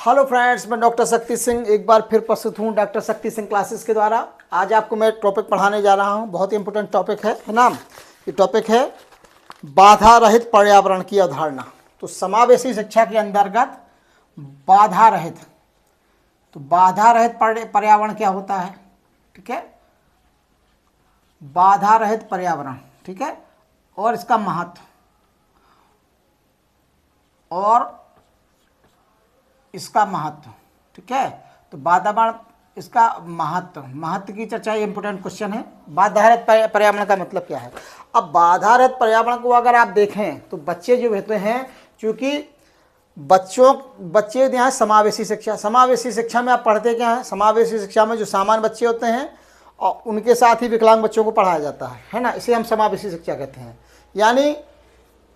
Hello friends, मैं doctor Shakti Singh एक बार फिर प्रस्तुत हूँ डॉक्टर शक्ति सिंह क्लासेस के द्वारा। आज आपको मैं टॉपिक पढ़ाने जा रहा हूँ, बहुत ही इंपॉर्टेंट टॉपिक है ना। ये टॉपिक है बाधा रहित पर्यावरण की अवधारणा। तो समावेशी शिक्षा के अंतर्गत बाधा रहित, तो बाधा रहित पर्यावरण क्या होता है, ठीक है। बाधा रहित पर्यावरण, ठीक है, और इसका महत्व और इसका महत्व, ठीक है। तो वातावरण, इसका महत्व की चर्चा, ये इंपोर्टेंट क्वेश्चन है। बाधा रहित पर्यावरण का मतलब क्या है। अब बाधा रहित पर्यावरण को अगर आप देखें तो बच्चे जो होते हैं, क्योंकि बच्चे यहाँ समावेशी शिक्षा में आप पढ़ते क्या है। समावेशी शिक्षा में जो सामान्य बच्चे होते हैं और उनके साथ ही विकलांग बच्चों को पढ़ाया जाता है ना। इसे हम समावेशी शिक्षा कहते हैं। यानी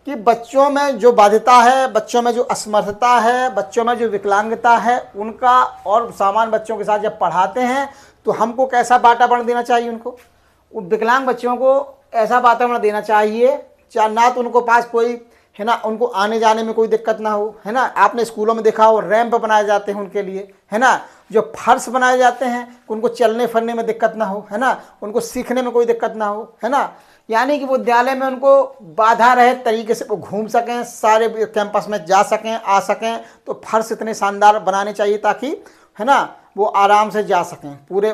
कि बच्चों में जो बाध्यता है, बच्चों में जो असमर्थता है, बच्चों में जो विकलांगता है, उनका और सामान्य बच्चों के साथ जब पढ़ाते हैं तो हमको कैसा वातावरण देना चाहिए। उनको, विकलांग बच्चों को ऐसा वातावरण देना चाहिए चाहे ना तो उनको पास कोई है ना, उनको आने जाने में कोई दिक्कत ना हो, है ना। आपने स्कूलों में देखा हो रैंप बनाए जाते हैं उनके लिए, है ना। जो फर्श बनाए जाते हैं उनको चलने फिरने में दिक्कत ना हो, है ना, उनको सीखने में कोई दिक्कत ना हो, है ना। यानी कि विद्यालय में उनको बाधा रहित तरीके से वो घूम सकें, सारे कैंपस में जा सकें, आ सकें। तो फर्श इतने शानदार बनाने चाहिए ताकि, है ना, वो आराम से जा सकें, पूरे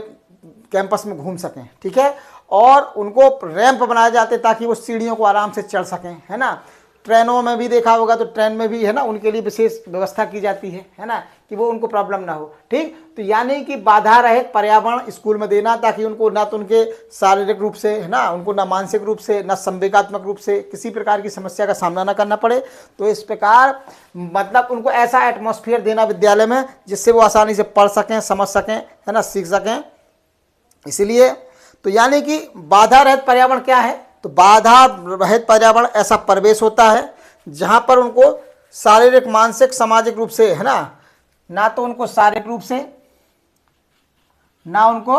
कैंपस में घूम सकें, ठीक है। और उनको रैंप बनाए जाते ताकि वो सीढ़ियों को आराम से चढ़ सकें, है ना। ट्रेनों में भी देखा होगा तो ट्रेन में भी, है ना, उनके लिए विशेष व्यवस्था की जाती है ना, कि वो उनको प्रॉब्लम ना हो, ठीक। तो यानी कि बाधा रहित पर्यावरण स्कूल में देना ताकि उनको ना तो उनके शारीरिक रूप से, है ना, उनको ना मानसिक रूप से, ना संवेगात्मक रूप से किसी प्रकार की समस्या का सामना ना करना पड़े। तो इस प्रकार मतलब उनको ऐसा एटमॉस्फेयर देना विद्यालय में जिससे वो आसानी से पढ़ सकें, समझ सकें, है ना, सीख सकें। इसलिए तो यानी कि बाधा रहित पर्यावरण क्या है। तो बाधा रहित पर्यावरण ऐसा परिवेश होता है जहां पर उनको शारीरिक, मानसिक, सामाजिक रूप से, है ना तो उनको शारीरिक रूप से, ना उनको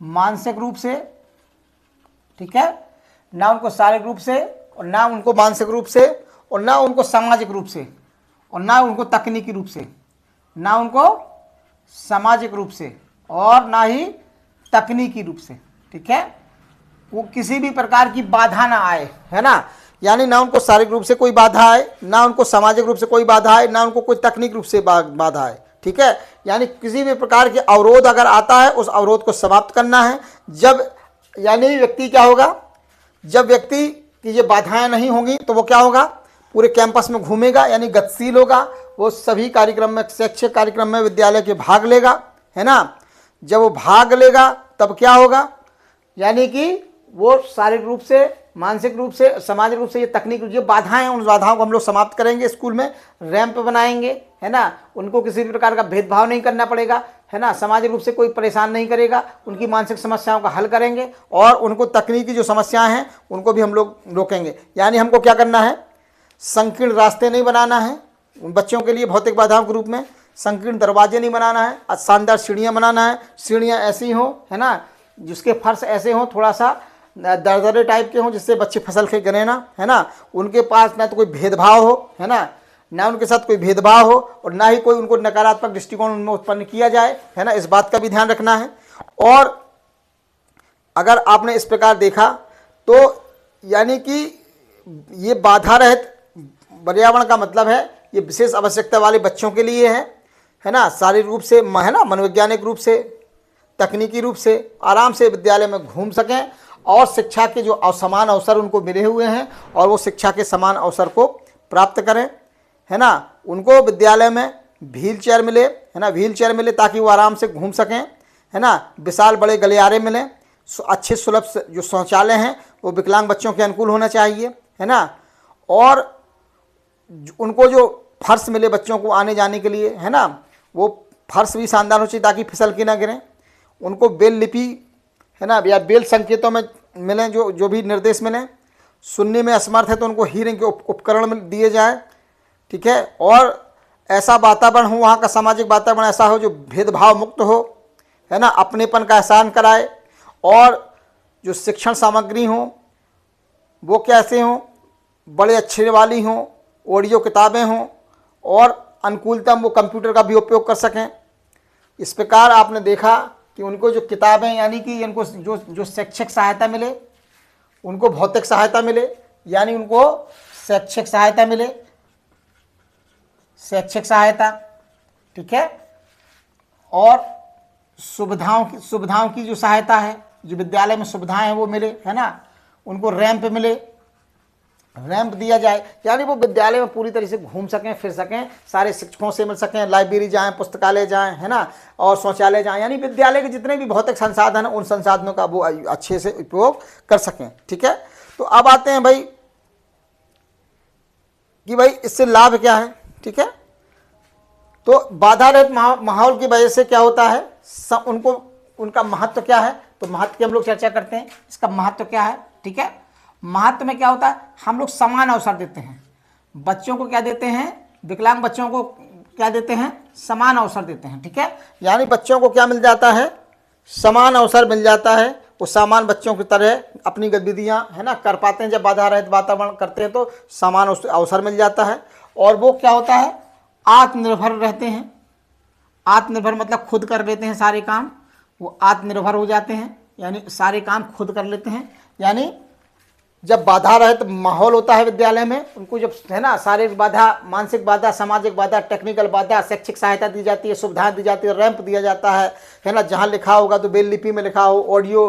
मानसिक रूप से, ठीक है, ना उनको शारीरिक रूप से और ना उनको मानसिक रूप से और ना उनको सामाजिक रूप से और ना उनको तकनीकी रूप से, ना उनको सामाजिक रूप से और ना ही तकनीकी रूप से, ठीक है, वो किसी भी प्रकार की बाधा ना आए, है ना। यानी ना उनको शारीरिक रूप से कोई बाधा आए, ना उनको सामाजिक रूप से कोई बाधा आए, ना उनको कोई तकनीक रूप से बाधा आए, ठीक है। यानी किसी भी प्रकार के अवरोध अगर आता है उस अवरोध को समाप्त करना है। जब यानी व्यक्ति क्या होगा, जब व्यक्ति की ये बाधाएं नहीं होंगी तो वो क्या होगा, पूरे कैंपस में घूमेगा, यानी गतिशील होगा, वो सभी कार्यक्रम में, शैक्षिक कार्यक्रम में विद्यालय के भाग लेगा, है ना। जब वो भाग लेगा तब क्या होगा, यानी कि वो शारीरिक रूप से, मानसिक रूप से, सामाजिक रूप से, ये तकनीक जो बाधाएं हैं उन बाधाओं को हम लोग समाप्त करेंगे। स्कूल में रैंप बनाएंगे, है ना, उनको किसी भी प्रकार का भेदभाव नहीं करना पड़ेगा, है ना, सामाजिक रूप से कोई परेशान नहीं करेगा, उनकी मानसिक समस्याओं का हल करेंगे और उनको तकनीकी जो समस्याएं हैं उनको भी हम लोग रोकेंगे। यानी हमको क्या करना है, संकीर्ण रास्ते नहीं बनाना है बच्चों के लिए, भौतिक बाधाओं के रूप में संकीर्ण दरवाजे नहीं बनाना है, शानदार सीढ़ियाँ बनाना है। सीढ़ियाँ ऐसी हों, है ना, जिसके फर्श ऐसे हों, थोड़ा सा दरदरे टाइप के हों, जिससे बच्चे फिसल के गिरे ना, है ना। उनके पास ना तो कोई भेदभाव हो, है ना उनके साथ कोई भेदभाव हो और ना ही कोई उनको नकारात्मक दृष्टिकोण उनमें उत्पन्न किया जाए, है ना। इस बात का भी ध्यान रखना है। और अगर आपने इस प्रकार देखा तो यानी कि ये बाधा रहित पर्यावरण का मतलब है ये विशेष आवश्यकता वाले बच्चों के लिए है ना, शारीरिक रूप से, है ना, मनोवैज्ञानिक रूप से, तकनीकी रूप से आराम से विद्यालय में घूम सकें और शिक्षा के जो समान अवसर उनको मिले हुए हैं और वो शिक्षा के समान अवसर को प्राप्त करें, है ना। उनको विद्यालय में व्हील चेयर मिले, है ना, व्हील चेयर मिले ताकि वो आराम से घूम सकें, है ना। विशाल बड़े गलियारे मिलें, अच्छे सुलभ जो शौचालय हैं वो विकलांग बच्चों के अनुकूल होना चाहिए, है ना। और उनको जो फर्श मिले बच्चों को आने जाने के लिए, है ना, वो फर्श भी शानदार हो चाहिए ताकि फिसल के ना गिरें। उनको बेल लिपि, है ना, या बेल संकेतों में मिलें जो भी निर्देश मिलें। सुनने में असमर्थ है तो उनको हीयरिंग के उपकरण दिए जाए, ठीक है। और ऐसा वातावरण हो, वहाँ का सामाजिक वातावरण ऐसा हो जो भेदभाव मुक्त हो, है ना, अपनेपन का एहसास कराए। और जो शिक्षण सामग्री हो वो कैसे हों, बड़े अक्षर वाली हों, ऑडियो किताबें हों और अनुकूलतम वो कंप्यूटर का भी उपयोग कर सकें। इस प्रकार आपने देखा कि उनको जो किताबें यानी कि उनको जो शैक्षिक सहायता मिले, उनको भौतिक सहायता मिले, यानी उनको शैक्षिक सहायता मिले, शैक्षिक सहायता, ठीक है, और सुविधाओं की जो सहायता है, जो विद्यालय में सुविधाएं हैं वो मिले, है ना, उनको रैंप मिले, रैंप दिया जाए, यानी वो विद्यालय में पूरी तरह से घूम सकें, फिर सकें, सारे शिक्षकों से मिल सकें, लाइब्रेरी जाएं, पुस्तकालय जाएं, है ना, और शौचालय जाएं, यानी विद्यालय के जितने भी भौतिक संसाधन हैं उन संसाधनों का वो अच्छे से उपयोग कर सकें। ठीक है, तो अब आते हैं भाई कि भाई इससे लाभ क्या है। ठीक है, तो बाधा रहित माहौल की वजह से क्या होता है, उनका महत्व क्या है, तो महत्व की हम लोग चर्चा करते हैं, इसका महत्व क्या है। ठीक है, महत्व में क्या होता है, हम लोग समान अवसर देते हैं बच्चों को, क्या देते हैं, विकलांग बच्चों को क्या देते हैं, समान अवसर देते हैं। ठीक है, यानी बच्चों को क्या मिल जाता है, समान अवसर मिल जाता है, वो समान बच्चों की तरह अपनी गतिविधियां, है ना, कर पाते हैं। जब बाधा रहित वातावरण करते हैं तो समान अवसर मिल जाता है, और वो क्या होता है, आत्मनिर्भर रहते हैं। आत्मनिर्भर मतलब खुद कर लेते हैं सारे काम, वो आत्मनिर्भर हो जाते हैं, यानी सारे काम खुद कर लेते हैं। यानी जब बाधा रहित माहौल होता है विद्यालय में, उनको जब, है ना, शारीरिक बाधा, मानसिक बाधा, सामाजिक बाधा, टेक्निकल बाधा, शैक्षिक सहायता दी जाती है, सुविधाएं दी जाती है, रैंप दिया जाता है ना, जहाँ लिखा होगा तो ब्रेल लिपि में लिखा हो, ऑडियो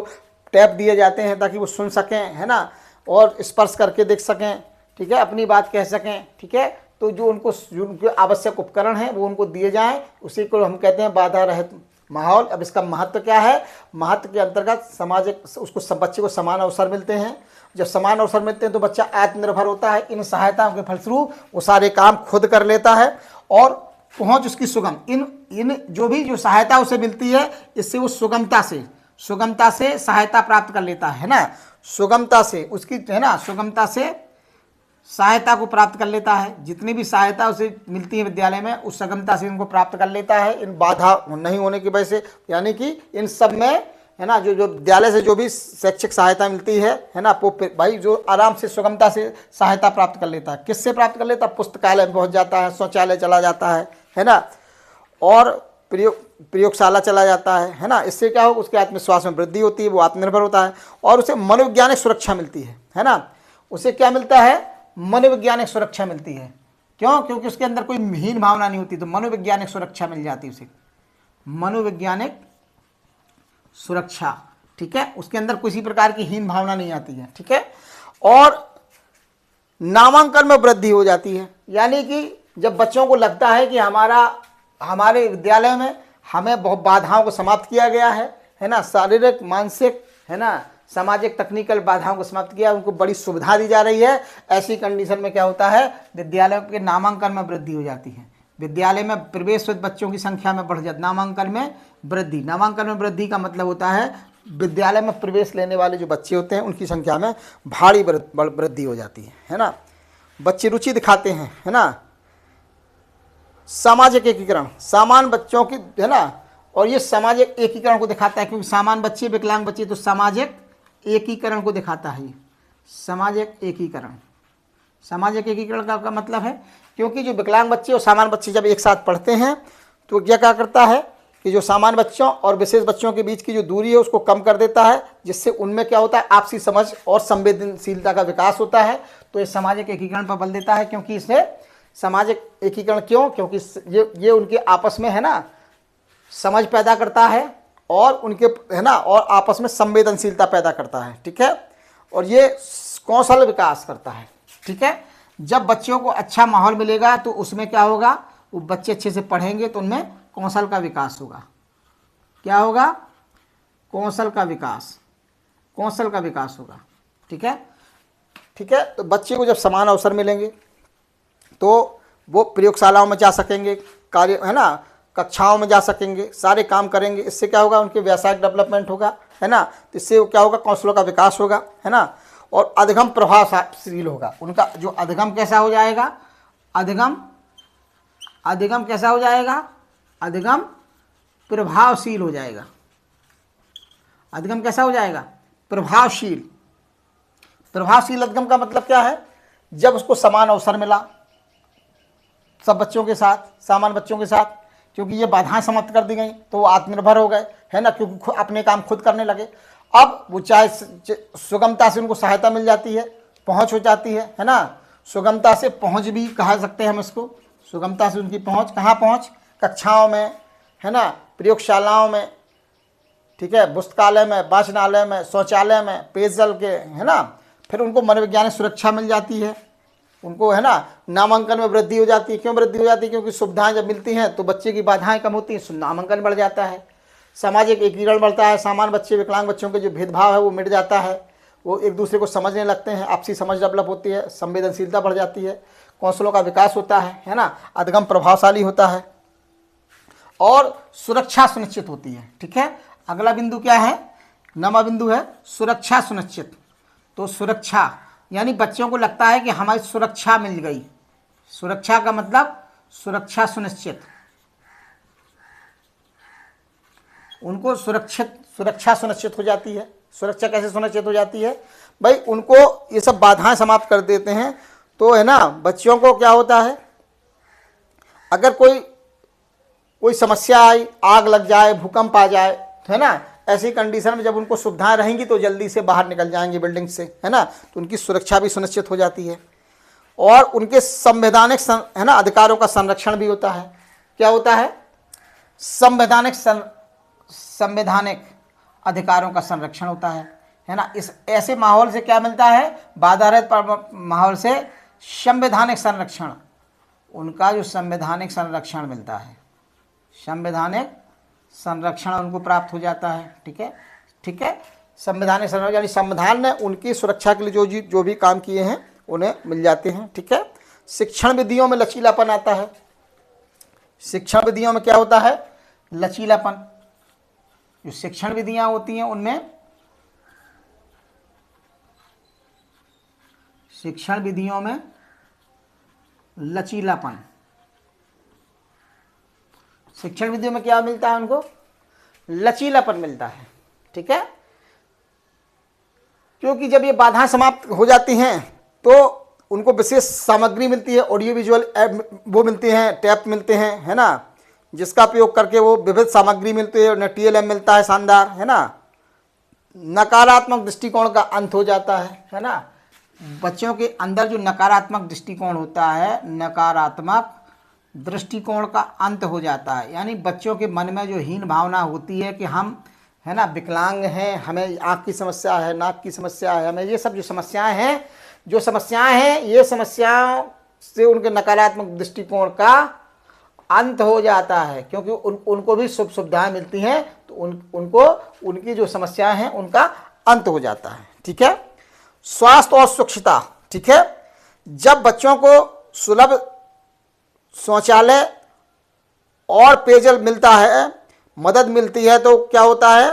टैप दिए जाते हैं ताकि वो सुन सकें, है ना, और स्पर्श करके देख सकें, ठीक है, अपनी बात कह सकें। ठीक है, तो जो उनके आवश्यक उपकरण हैं वो उनको दिए जाएं, उसी को हम कहते हैं बाधा रहित माहौल। अब इसका महत्व क्या है, महत्व के अंतर्गत सामाजिक, उसको बच्चे को समान अवसर मिलते हैं। जब समान अवसर मिलते हैं तो बच्चा आत्मनिर्भर होता है, इन सहायताओं के फलस्वरूप वो सारे काम खुद कर लेता है, और पहुंच उसकी सुगम, इन जो सहायता उसे मिलती है, इससे वो सुगमता से सहायता प्राप्त कर लेता है ना, सुगमता से उसकी, है ना, सुगमता से सहायता को प्राप्त कर लेता है। जितनी भी सहायता उसे मिलती है विद्यालय में, उस सुगमता से इनको प्राप्त कर लेता है, इन बाधा नहीं होने की वजह से। यानी कि इन सब में, है ना, जो विद्यालय से जो भी शैक्षिक सहायता मिलती है ना, वो भाई जो आराम से सुगमता से सहायता प्राप्त कर लेता है। किससे प्राप्त कर लेता है, पुस्तकालय में पहुंच जाता है, शौचालय चला जाता है ना, और प्रयोगशाला चला जाता है ना। इससे क्या हो, उसके आत्मविश्वास में वृद्धि होती है, वो आत्मनिर्भर होता है, और उसे मनोवैज्ञानिक सुरक्षा मिलती है ना। उसे क्या मिलता है, मनोवैज्ञानिक सुरक्षा मिलती है। क्यों, क्योंकि उसके अंदर कोई हीन भावना नहीं होती, तो मनोवैज्ञानिक सुरक्षा मिल जाती है उसे, मनोवैज्ञानिक सुरक्षा। ठीक है, उसके अंदर किसी प्रकार की हीन भावना नहीं आती है। ठीक है, और नामांकन में वृद्धि हो जाती है, यानी कि जब बच्चों को लगता है कि हमारे विद्यालय में हमें बहुत बाधाओं को समाप्त किया गया है ना, शारीरिक, मानसिक, है ना, सामाजिक, टेक्निकल बाधाओं को समाप्त किया, उनको बड़ी सुविधा दी जा रही है, ऐसी कंडीशन में क्या होता है, विद्यालय के नामांकन में वृद्धि हो जाती है, विद्यालय में प्रवेश बच्चों की संख्या में बढ़ जाती, नामांकन में वृद्धि। नामांकन में वृद्धि का मतलब होता है विद्यालय में प्रवेश लेने वाले जो बच्चे होते हैं उनकी संख्या में भारी वृद्धि हो जाती है ना। बच्चे रुचि दिखाते हैं, है ना। सामाजिक एकीकरण, सामान बच्चों की, है ना, और ये सामाजिक एकीकरण को दिखाता है, क्योंकि सामान बच्चे, विकलांग बच्चे, तो सामाजिक एकीकरण को दिखाता है ये, सामाजिक एकीकरण। सामाजिक एकीकरण का मतलब है, क्योंकि जो विकलांग बच्चे और सामान्य बच्चे जब एक साथ पढ़ते हैं तो क्या करता है कि जो सामान्य बच्चों और विशेष बच्चों के बीच की जो दूरी है उसको कम कर देता है, जिससे उनमें क्या होता है, आपसी समझ और संवेदनशीलता का विकास होता है। तो ये सामाजिक एकीकरण पर बल देता है, क्योंकि इससे सामाजिक एकीकरण, क्यों, क्योंकि ये उनके आपस में, है ना, समझ पैदा करता है, और उनके, है ना, और आपस में संवेदनशीलता पैदा करता है। ठीक है, और ये कौशल विकास करता है। ठीक है, जब बच्चों को अच्छा माहौल मिलेगा तो उसमें क्या होगा, वो बच्चे अच्छे से पढ़ेंगे तो उनमें कौशल का विकास होगा। क्या होगा, कौशल का विकास, कौशल का विकास होगा। ठीक है, ठीक है, तो बच्चे को जब समान अवसर मिलेंगे तो वो प्रयोगशालाओं में जा सकेंगे, कार्य, है ना, कक्षाओं में जा सकेंगे, सारे काम करेंगे। इससे क्या होगा, उनके व्यावसायिक डेवलपमेंट होगा, है ना, तो इससे क्या होगा, कौशलों का विकास होगा, है ना, और अधिगम प्रभावशील होगा। उनका जो अधिगम कैसा हो जाएगा, अधिगम कैसा हो जाएगा, अधिगम प्रभावशील हो जाएगा। अधिगम कैसा हो जाएगा, प्रभावशील। प्रभावशील अधिगम का मतलब क्या है, जब उसको समान अवसर मिला, सब बच्चों के साथ, सामान्य बच्चों के साथ, क्योंकि ये बाधाएं समाप्त कर दी गई तो वो आत्मनिर्भर हो गए, है ना, क्योंकि अपने काम खुद करने लगे। अब वो चाहे सुगमता से उनको सहायता मिल जाती है, पहुंच हो जाती है ना, सुगमता से पहुंच भी कहा सकते हैं हम इसको, सुगमता से उनकी पहुंच, कहाँ पहुंच, कक्षाओं में, है ना, प्रयोगशालाओं में, ठीक है, पुस्तकालय में, वाचनालय में, शौचालय में, पेयजल के, है ना, फिर उनको मनोवैज्ञानिक सुरक्षा मिल जाती है, उनको, है ना, नामांकन में वृद्धि हो जाती है। क्यों वृद्धि हो जाती है? क्योंकि सुविधाएं जब मिलती हैं तो बच्चे की बाधाएं कम होती हैं, नामांकन बढ़ जाता है, सामाजिक एकीकरण बढ़ता है, सामान्य बच्चे विकलांग बच्चों के जो भेदभाव है वो मिट जाता है, वो एक दूसरे को समझने लगते हैं, आपसी समझ डेवलप होती है, संवेदनशीलता बढ़ जाती है, कौशलों का विकास होता है ना, अधिगम प्रभावशाली होता है और सुरक्षा सुनिश्चित होती है। ठीक है, अगला बिंदु क्या है? 9वां बिंदु है सुरक्षा सुनिश्चित। तो सुरक्षा यानी बच्चों को लगता है कि हमारी सुरक्षा मिल गई। सुरक्षा का मतलब सुरक्षा सुनिश्चित, उनको सुरक्षा सुनिश्चित हो जाती है। सुरक्षा कैसे सुनिश्चित हो जाती है भाई? उनको ये सब बाधाएं समाप्त कर देते हैं तो, है ना, बच्चों को क्या होता है, अगर कोई समस्या आई, आग लग जाए, भूकंप आ जाए, है ना, ऐसी कंडीशन में जब उनको सुविधाएं रहेंगी तो जल्दी से बाहर निकल जाएंगे बिल्डिंग से, है ना, तो उनकी सुरक्षा भी सुनिश्चित हो जाती है और उनके संवैधानिक, है ना, अधिकारों का संरक्षण भी होता है। क्या होता है? संवैधानिक अधिकारों का संरक्षण होता है ना। इस ऐसे माहौल से क्या मिलता है? बाधा रहित माहौल से संवैधानिक संरक्षण, उनका जो संवैधानिक संरक्षण मिलता है, संवैधानिक संरक्षण उनको प्राप्त हो जाता है। ठीक है, ठीक है, संवैधानिक संरक्षण यानी संविधान ने उनकी सुरक्षा के लिए जो भी काम किए हैं उन्हें मिल जाते हैं। ठीक है, शिक्षण विधियों में लचीलापन आता है। शिक्षण विधियों में क्या होता है? लचीलापन। जो शिक्षण विधियां होती हैं उनमें, शिक्षण विधियों में लचीलापन। शिक्षण विधियों में क्या मिलता है? उनको लचीलापन मिलता है। ठीक है, क्योंकि जब ये बाधाएं समाप्त हो जाती हैं तो उनको विशेष सामग्री मिलती है, ऑडियो विजुअल वो मिलती हैं, टैप मिलते हैं, है ना, जिसका उपयोग करके वो विविध सामग्री मिलती है, उन्हें TLM मिलता है शानदार, है ना। नकारात्मक दृष्टिकोण का अंत हो जाता है ना। बच्चों के अंदर जो नकारात्मक दृष्टिकोण होता है, नकारात्मक दृष्टिकोण का अंत हो जाता है। यानी बच्चों के मन में जो हीन भावना होती है कि हम, है ना, विकलांग हैं, हमें आँख की समस्या है, नाक की समस्या है, हमें ये सब जो समस्याएं हैं, ये समस्याओं से उनके नकारात्मक दृष्टिकोण का अंत हो जाता है, क्योंकि उनको भी सुविधाएं मिलती हैं तो उनको उनकी जो समस्याएं हैं उनका अंत हो जाता है। ठीक है, स्वास्थ्य और स्वच्छता। ठीक है, जब बच्चों को सुलभ शौचालय और पेयजल मिलता है, मदद मिलती है, तो क्या होता है?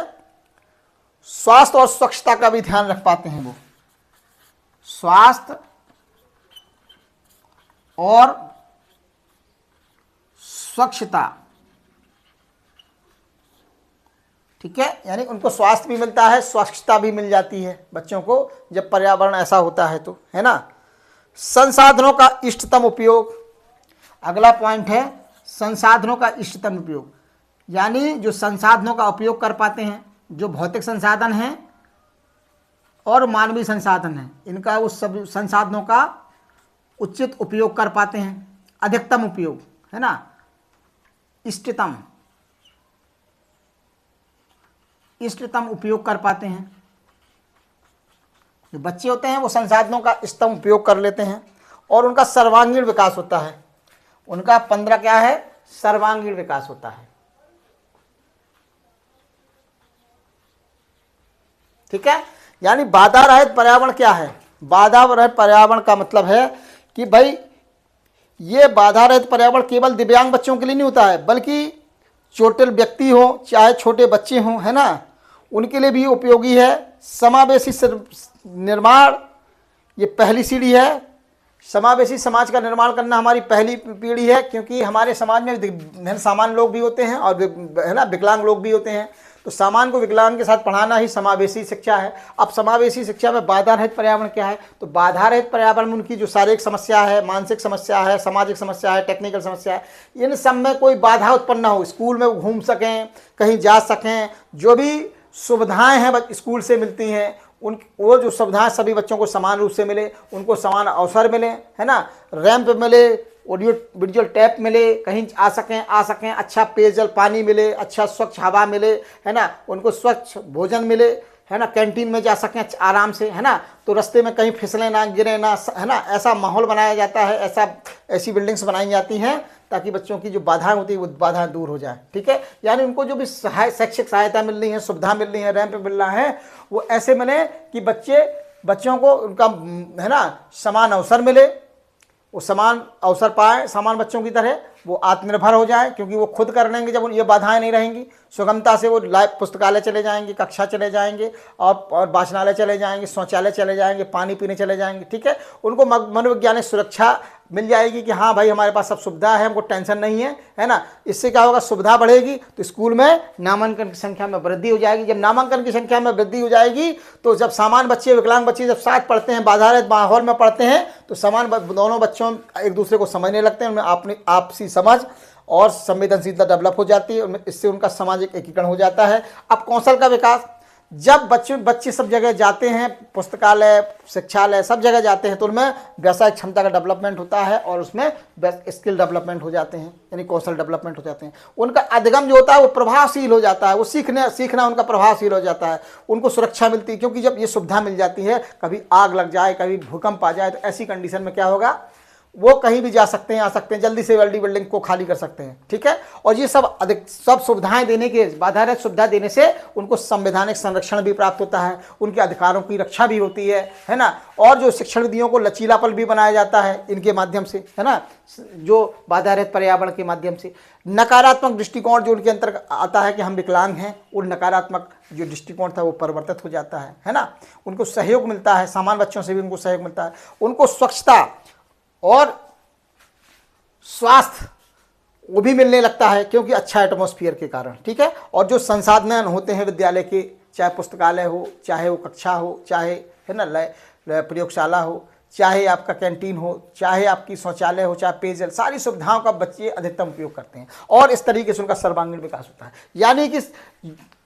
स्वास्थ्य और स्वच्छता का भी ध्यान रख पाते हैं वो। स्वास्थ्य और स्वच्छता, ठीक है, यानी उनको स्वास्थ्य भी मिलता है, स्वच्छता भी मिल जाती है बच्चों को जब पर्यावरण ऐसा होता है तो, है ना। संसाधनों का इष्टतम उपयोग, अगला पॉइंट है संसाधनों का इष्टतम उपयोग। यानी जो संसाधनों का उपयोग कर पाते हैं, जो भौतिक संसाधन हैं और मानवीय संसाधन हैं, इनका उस सब संसाधनों का उचित उपयोग कर पाते हैं, अधिकतम उपयोग, है ना, इष्टतम उपयोग कर पाते हैं। जो बच्चे होते हैं वो संसाधनों का इष्टतम उपयोग कर लेते हैं और उनका सर्वांगीण विकास होता है। उनका 15 क्या है? सर्वांगीण विकास होता है। ठीक है, यानी बाधा रहित पर्यावरण क्या है? बाधा रहित पर्यावरण का मतलब है कि भाई ये बाधा रहित पर्यावरण केवल दिव्यांग बच्चों के लिए नहीं होता है, बल्कि चोटिल व्यक्ति हो चाहे छोटे बच्चे हों, है ना, उनके लिए भी उपयोगी है। समावेशी निर्माण, ये पहली सीढ़ी है। समावेशी समाज का निर्माण करना हमारी पहली पीढ़ी है, क्योंकि हमारे समाज में सामान्य लोग भी होते हैं और, है ना, विकलांग लोग भी होते हैं। तो सामान को विकलांग के साथ पढ़ाना ही समावेशी शिक्षा है। अब समावेशी शिक्षा में बाधा रहित पर्यावरण क्या है? तो बाधा रहित पर्यावरण में उनकी जो शारीरिक समस्या है, मानसिक समस्या है, सामाजिक समस्या है, टेक्निकल समस्या है, इन सब में कोई बाधा उत्पन्न ना हो, स्कूल में घूम सकें, कहीं जा सकें, जो भी सुविधाएं हैं स्कूल से मिलती हैं उन वो जो सुविधाएं सभी बच्चों को समान रूप से मिले, उनको समान अवसर मिले, है ना, रैंप मिले, ऑडियो विजुअल टैप मिले, कहीं आ सकें, अच्छा पेयजल पानी मिले, अच्छा स्वच्छ हवा मिले, है ना, उनको स्वच्छ भोजन मिले, है ना, कैंटीन में जा सकें आराम से, है ना, तो रास्ते में कहीं फिसले ना, गिरे ना, है ना, ऐसा माहौल बनाया जाता है, ऐसी बिल्डिंग्स बनाई जाती हैं ताकि बच्चों की जो बाधाएं होती है वो बाधाएं दूर हो जाए। ठीक है, यानी उनको जो भी शैक्षिक सहायता मिल रही है, सुविधा मिल रही है, रैंप मिल रहा है, वो ऐसे मिले कि बच्चों को उनका, है ना, समान अवसर मिले, वो समान अवसर पाए, समान बच्चों की तरह वो आत्मनिर्भर हो जाए, क्योंकि वो खुद कर लेंगे जब ये बाधाएं नहीं रहेंगी। सुगमता से वो लाइव पुस्तकालय चले जाएंगे, कक्षा चले जाएंगे, और वाचनालय चले जाएंगे, शौचालय चले जाएंगे, पानी पीने चले जाएंगे। ठीक है, उनको मनोवैज्ञानिक सुरक्षा मिल जाएगी कि हाँ भाई हमारे पास सब सुविधा है, हमको टेंशन नहीं है, है ना। इससे क्या होगा, सुविधा बढ़ेगी तो स्कूल में नामांकन की संख्या में वृद्धि हो जाएगी। जब नामांकन की संख्या में वृद्धि हो जाएगी तो जब समान बच्चे, विकलांग बच्चे जब साथ पढ़ते हैं, बाधा रहित माहौल में पढ़ते हैं, तो समान दोनों बच्चों एक दूसरे को समझने लगते हैं, उनमें आपसी समझ और संवेदनशीलता डेवलप हो जाती है, इससे उनका सामाजिक एकीकरण हो जाता है। अब कौशल का विकास, जब बच्चे सब जगह जाते हैं, पुस्तकालय, शिक्षालय सब जगह जाते हैं, तो उनमें व्यवसायिक क्षमता का डेवलपमेंट होता है और उसमें स्किल डेवलपमेंट हो जाते हैं, यानी कौशल डेवलपमेंट हो जाते हैं। उनका अधिगम जो होता है वो प्रभावशील हो जाता है, वो सीखना उनका प्रभावशील हो जाता है, उनको सुरक्षा मिलती है, क्योंकि जब ये सुविधा मिल जाती है, कभी आग लग जाए, कभी भूकंप आ जाए, तो ऐसी कंडीशन में क्या होगा, वो कहीं भी जा सकते हैं, आ सकते हैं, जल्दी से जल्दी बिल्डिंग को खाली कर सकते हैं। ठीक है, और ये सब सुविधाएं देने के, बाधा रहित सुविधा देने से उनको संवैधानिक संरक्षण भी प्राप्त होता है, उनके अधिकारों की रक्षा भी होती है ना, और जो शिक्षण विधियों को लचीलापन भी बनाया जाता है इनके माध्यम से, है ना, जो बाधा रहित पर्यावरण के माध्यम से। नकारात्मक दृष्टिकोण जो उनके अंतर्गत आता है कि हम विकलांग हैं, वो नकारात्मक जो दृष्टिकोण था वो परिवर्तित हो जाता है ना, उनको सहयोग मिलता है, सामान्य बच्चों से भी उनको सहयोग मिलता है, उनको स्वच्छता और स्वास्थ्य वो भी मिलने लगता है, क्योंकि अच्छा एटमॉस्फेयर के कारण। ठीक है, और जो संसाधन होते हैं विद्यालय के, चाहे पुस्तकालय हो, चाहे वो कक्षा हो, चाहे, है ना, प्रयोगशाला हो, चाहे आपका कैंटीन हो, चाहे आपकी शौचालय हो, चाहे पेयजल, सारी सुविधाओं का बच्चे अधिकतम उपयोग करते हैं, और इस तरीके से उनका सर्वांगीण विकास होता है।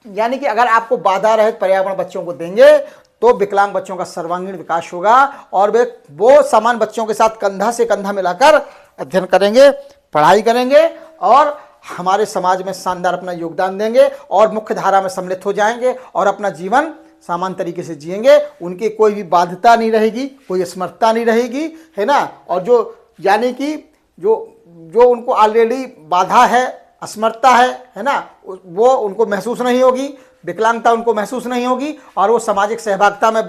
यानी कि अगर आपको बाधा रहित पर्यावरण बच्चों को देंगे तो विकलांग बच्चों का सर्वांगीण विकास होगा, और वो समान बच्चों के साथ कंधा से कंधा मिलाकर अध्ययन करेंगे, पढ़ाई करेंगे, और हमारे समाज में शानदार अपना योगदान देंगे, और मुख्य धारा में सम्मिलित हो जाएंगे, और अपना जीवन सामान्य तरीके से जिएंगे। उनकी कोई भी बाध्यता नहीं रहेगी, कोई असमर्थता नहीं रहेगी, है ना, और जो यानी कि जो उनको ऑलरेडी बाधा है, असमर्थता है ना, वो उनको महसूस नहीं होगी, विकलांगता उनको महसूस नहीं होगी, और वो सामाजिक सहभागिता में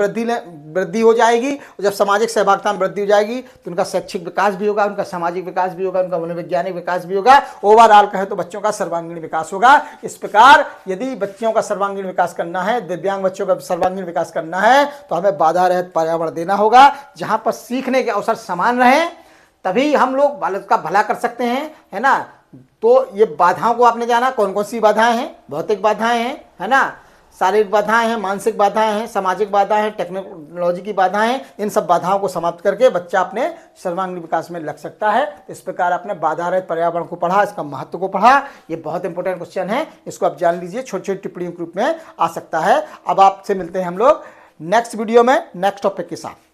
वृद्धि हो जाएगी। जब सामाजिक सहभागिता में वृद्धि हो जाएगी तो उनका शैक्षिक विकास भी होगा, उनका सामाजिक विकास भी होगा, उनका मनोवैज्ञानिक विकास भी होगा, ओवरऑल कहे तो बच्चों का सर्वांगीण विकास होगा। इस प्रकार यदि बच्चों का सर्वांगीण विकास करना है, दिव्यांग बच्चों का सर्वांगीण विकास करना है, तो हमें बाधा रहित पर्यावरण देना होगा, जहाँ पर सीखने के अवसर समान रहें, तभी हम लोग बालक का भला कर सकते हैं, है ना। तो ये बाधाओं को आपने जाना, कौन कौन सी बाधाएं हैं, भौतिक बाधाएं हैं, है ना, शारीरिक बाधाएं हैं, मानसिक बाधाएं हैं, सामाजिक बाधाएं हैं, टेक्नोलॉजी की बाधाएं हैं। इन सब बाधाओं को समाप्त करके बच्चा अपने सर्वांगीण विकास में लग सकता है। इस प्रकार आपने बाधा रहित पर्यावरण को पढ़ा, इसका महत्व को पढ़ा, ये बहुत इंपॉर्टेंट क्वेश्चन है, इसको आप जान लीजिए, छोटी छोटी टिप्पणियों के रूप में आ सकता है। अब आपसे मिलते हैं हम लोग नेक्स्ट वीडियो में नेक्स्ट टॉपिक के साथ।